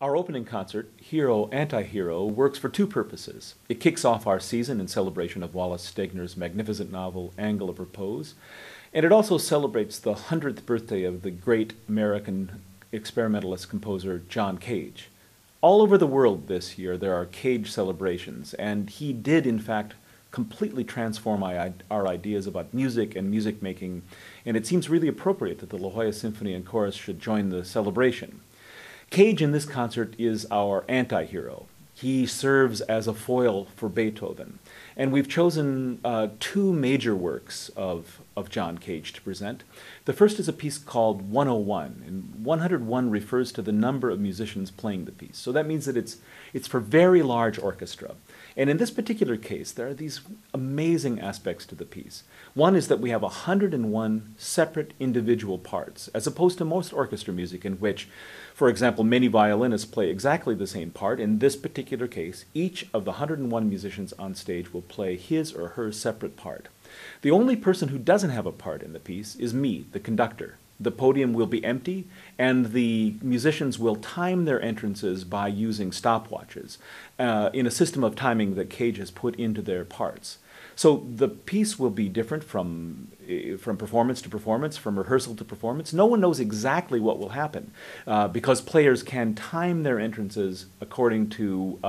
Our opening concert, Hero Anti-Hero, works for two purposes. It kicks off our season in celebration of Wallace Stegner's magnificent novel, Angle of Repose, and it also celebrates the 100th birthday of the great American experimentalist composer John Cage. All over the world this year there are Cage celebrations, and he did in fact completely transform our ideas about music and music making, and it seems really appropriate that the La Jolla Symphony and Chorus should join the celebration. Cage in this concert is our anti-hero. He serves as a foil for Beethoven. And we've chosen two major works of John Cage to present. The first is a piece called 101, and 101 refers to the number of musicians playing the piece. So that means that it's for very large orchestra. And in this particular case, there are these amazing aspects to the piece. One is that we have 101 separate individual parts, as opposed to most orchestra music in which, for example, many violinists play exactly the same part. In this particular case, each of the 101 musicians on stage will play his or her separate part. The only person who doesn't have a part in the piece is me, the conductor. The podium will be empty, and the musicians will time their entrances by using stopwatches in a system of timing that Cage has put into their parts. So the piece will be different from performance to performance, from rehearsal to performance. No one knows exactly what will happen because players can time their entrances according to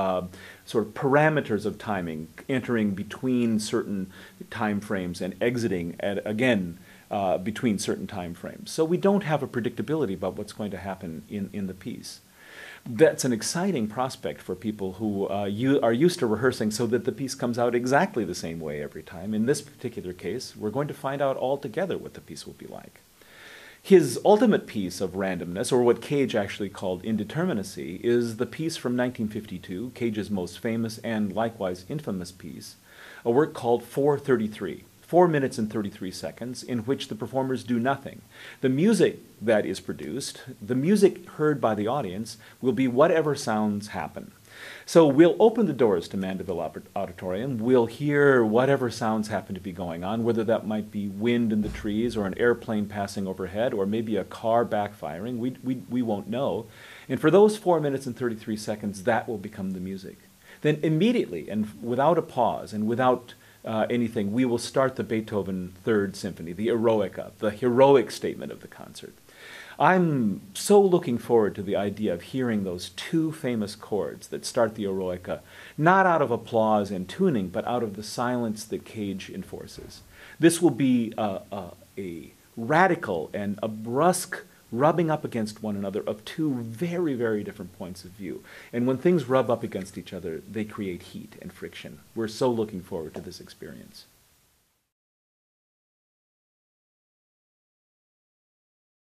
sort of parameters of timing, entering between certain time frames and exiting again between certain time frames. So we don't have a predictability about what's going to happen in the piece. That's an exciting prospect for people who are used to rehearsing so that the piece comes out exactly the same way every time. In this particular case, we're going to find out altogether what the piece will be like. His ultimate piece of randomness, or what Cage actually called indeterminacy, is the piece from 1952, Cage's most famous and likewise infamous piece, a work called 4:33. 4 minutes and 33 seconds, in which the performers do nothing. The music that is produced, the music heard by the audience, will be whatever sounds happen. So we'll open the doors to Mandeville Auditorium. We'll hear whatever sounds happen to be going on, whether that might be wind in the trees or an airplane passing overhead or maybe a car backfiring. We won't know. And for those 4 minutes and 33 seconds, that will become the music. Then immediately, and without a pause and without anything, we will start the Beethoven Third Symphony, the Eroica, the heroic statement of the concert. I'm so looking forward to the idea of hearing those two famous chords that start the Eroica, not out of applause and tuning, but out of the silence that Cage enforces. This will be a radical and a brusque rubbing up against one another of two very, very different points of view. And when things rub up against each other, they create heat and friction. We're so looking forward to this experience.